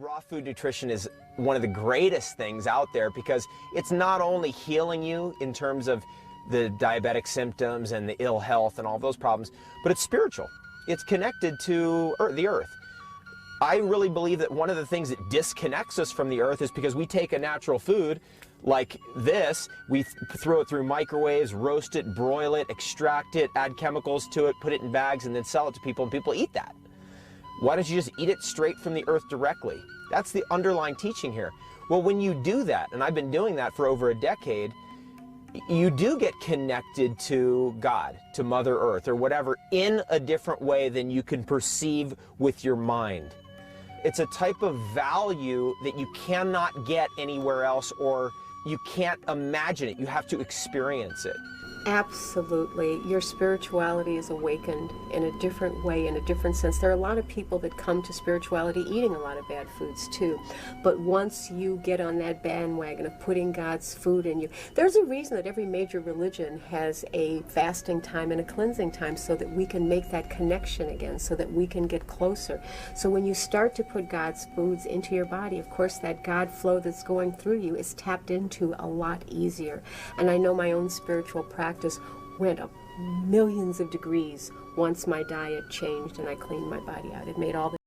Raw food nutrition is one of the greatest things out there because it's not only healing you in terms of the diabetic symptoms and the ill health and all those problems, but it's spiritual. It's connected to the earth. I really believe that one of the things that disconnects us from the earth is because we take a natural food like this, we throw it through microwaves, roast it, broil it, extract it, add chemicals to it, put it in bags, and then sell it to people, and people eat that. Why don't you just eat it straight from the earth directly? That's the underlying teaching here. Well, when you do that, and I've been doing that for over a decade, you do get connected to God, to Mother Earth, or whatever, in a different way than you can perceive with your mind. It's a type of value that you cannot get anywhere else, or you can't imagine it. You have to experience it. Absolutely. Your spirituality is awakened in a different way, in a different sense. There are a lot of people that come to spirituality eating a lot of bad foods too. But once you get on that bandwagon of putting God's food in you, there's a reason that every major religion has a fasting time and a cleansing time so that we can make that connection again, so that we can get closer. So when you start to put God's foods into your body, of course that God flow that's going through you is tapped into a lot easier. And I know my own spiritual practice went up millions of degrees once my diet changed and I cleaned my body out. It made all the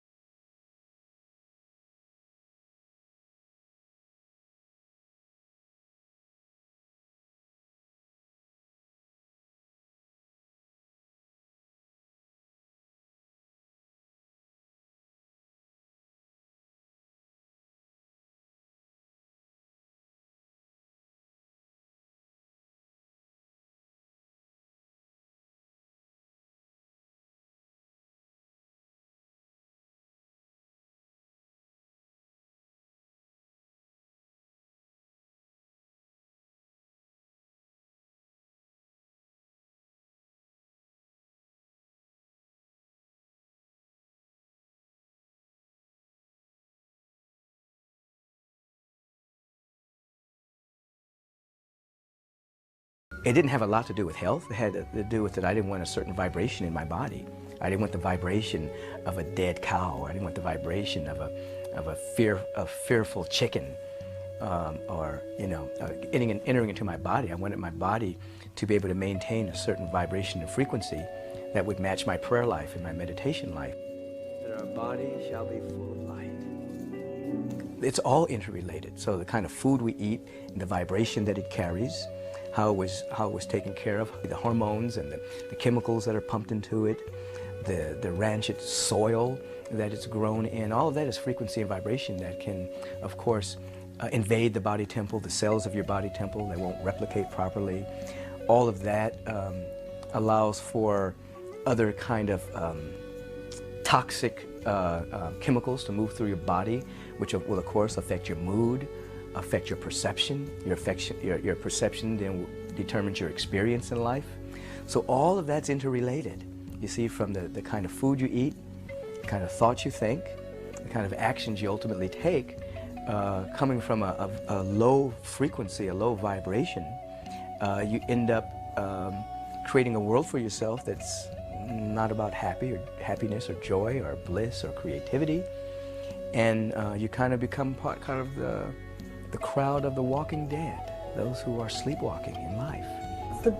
It didn't have a lot to do with health. It had to do with that I didn't want a certain vibration in my body. I didn't want the vibration of a dead cow. I didn't want the vibration of a fearful chicken, or entering into my body. I wanted my body to be able to maintain a certain vibration and frequency that would match my prayer life and my meditation life. That our body shall be full of light. It's all interrelated. So the kind of food we eat and the vibration that it carries, how it was taken care of, the hormones and the chemicals that are pumped into it, the rancid soil that it's grown in, all of that is frequency and vibration that can, of course, invade the body temple, the cells of your body temple. They won't replicate properly. All of that allows for other kind of toxic chemicals to move through your body, which will, of course, affect your mood, affect your perception. Your perception then determines your experience in life. So all of that's interrelated. You see, from the kind of food you eat, the kind of thoughts you think, the kind of actions you ultimately take, coming from a low frequency, a low vibration, you end up creating a world for yourself that's not about happiness or joy or bliss or creativity. And you kind of become part of the crowd of the walking dead, those who are sleepwalking in life. The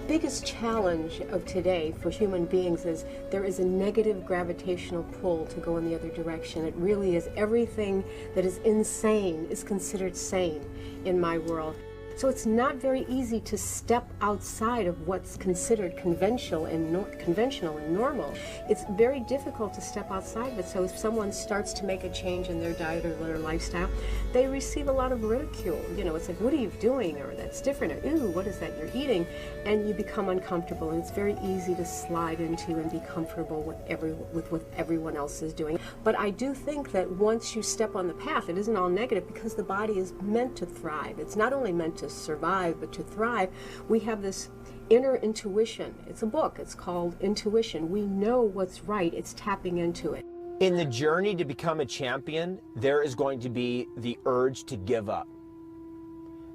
biggest challenge of today for human beings is there is a negative gravitational pull to go in the other direction. It really is. Everything that is insane is considered sane in my world. So it's not very easy to step outside of what's considered conventional and normal. It's very difficult to step outside of it. So if someone starts to make a change in their diet or their lifestyle, they receive a lot of ridicule. You know, it's like, what are you doing? Or that's different. Or, ooh, what is that you're eating? And you become uncomfortable. And it's very easy to slide into and be comfortable with what everyone else is doing. But I do think that once you step on the path, it isn't all negative because the body is meant to thrive. It's not only meant to survive, but to thrive. We have this inner intuition. It's a book. It's called Intuition. We know what's right. It's tapping into it. In the journey to become a champion, there is going to be the urge to give up.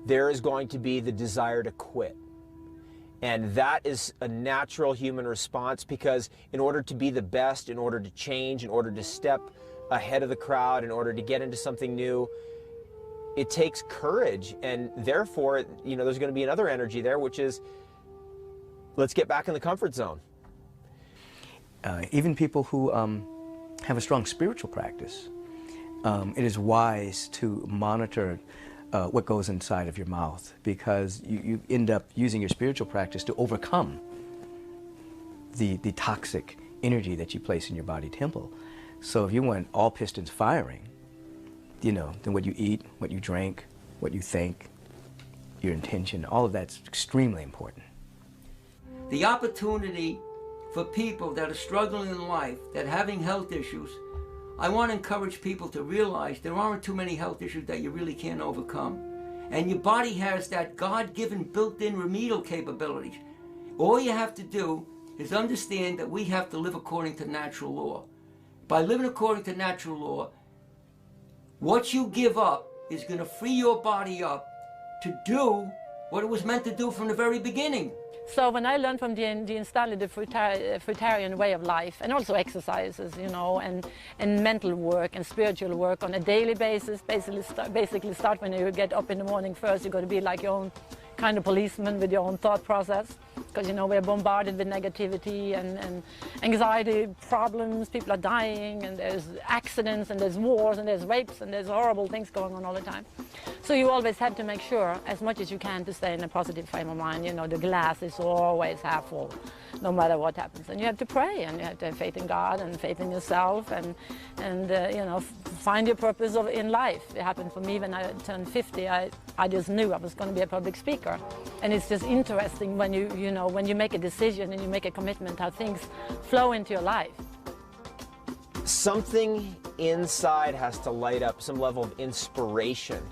There is going to be the desire to quit. And that is a natural human response because in order to be the best, in order to change, in order to step ahead of the crowd, in order to get into something new, it takes courage. And therefore, you know, there's going to be another energy there, which is, let's get back in the comfort zone. Even people who have a strong spiritual practice, it is wise to monitor what goes inside of your mouth, because you end up using your spiritual practice to overcome the toxic energy that you place in your body temple. So if you want all pistons firing, you know, then what you eat, what you drink, what you think, your intention, all of that's extremely important. The opportunity for people that are struggling in life, that are having health issues, I want to encourage people to realize there aren't too many health issues that you really can't overcome. And your body has that God-given built-in remedial capabilities. All you have to do is understand that we have to live according to natural law. By living according to natural law, what you give up is going to free your body up to do what it was meant to do from the very beginning. So when I learned from the Stanley, the fruitarian way of life, and also exercises, you know, and mental work and spiritual work on a daily basis, basically start when you get up in the morning first. You've got to be like your own kind of policeman with your own thought process, because, you know, we're bombarded with negativity and anxiety problems. People are dying, and there's accidents, and there's wars, and there's rapes, and there's horrible things going on all the time. So you always have to make sure, as much as you can, to stay in a positive frame of mind. You know, the glass is always half full, no matter what happens. And you have to pray, and you have to have faith in God and faith in yourself, and you know, find your purpose in life. It happened for me when I turned 50. I just knew I was going to be a public speaker. And it's just interesting when when you make a decision and you make a commitment, how things flow into your life. Something inside has to light up, some level of inspiration,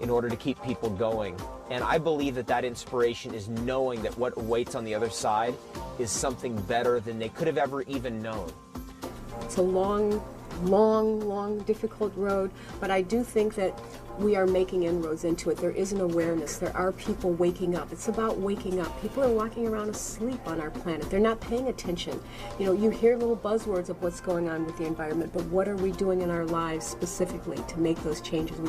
in order to keep people going. And I believe that that inspiration is knowing that what awaits on the other side is something better than they could have ever even known. It's a long, difficult road, but I do think that we are making inroads into it. There is an awareness. There are people waking up. It's about waking up. People are walking around asleep on our planet. They're not paying attention. You know, you hear little buzzwords of what's going on with the environment, but what are we doing in our lives specifically to make those changes?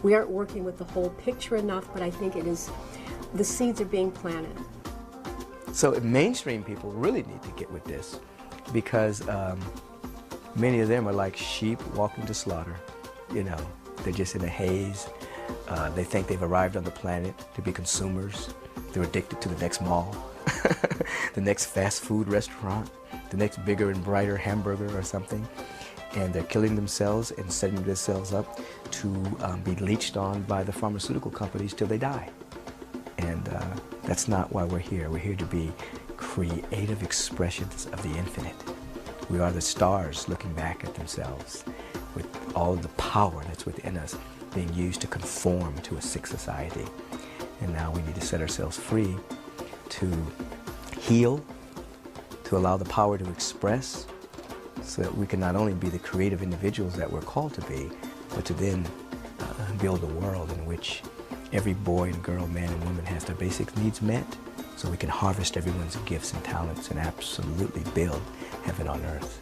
We aren't working with the whole picture enough, but I think it is, the seeds are being planted. So mainstream people really need to get with this, because many of them are like sheep walking to slaughter. You know, they're just in a haze. They think they've arrived on the planet to be consumers. They're addicted to the next mall, the next fast food restaurant, the next bigger and brighter hamburger or something. And they're killing themselves and setting themselves up to be leached on by the pharmaceutical companies till they die. And that's not why we're here. We're here to be creative expressions of the infinite. We are the stars looking back at themselves, with all of the power that's within us being used to conform to a sick society. And now we need to set ourselves free to heal, to allow the power to express, so that we can not only be the creative individuals that we're called to be, but to then build a world in which every boy and girl, man and woman has their basic needs met, so we can harvest everyone's gifts and talents and absolutely build heaven on earth.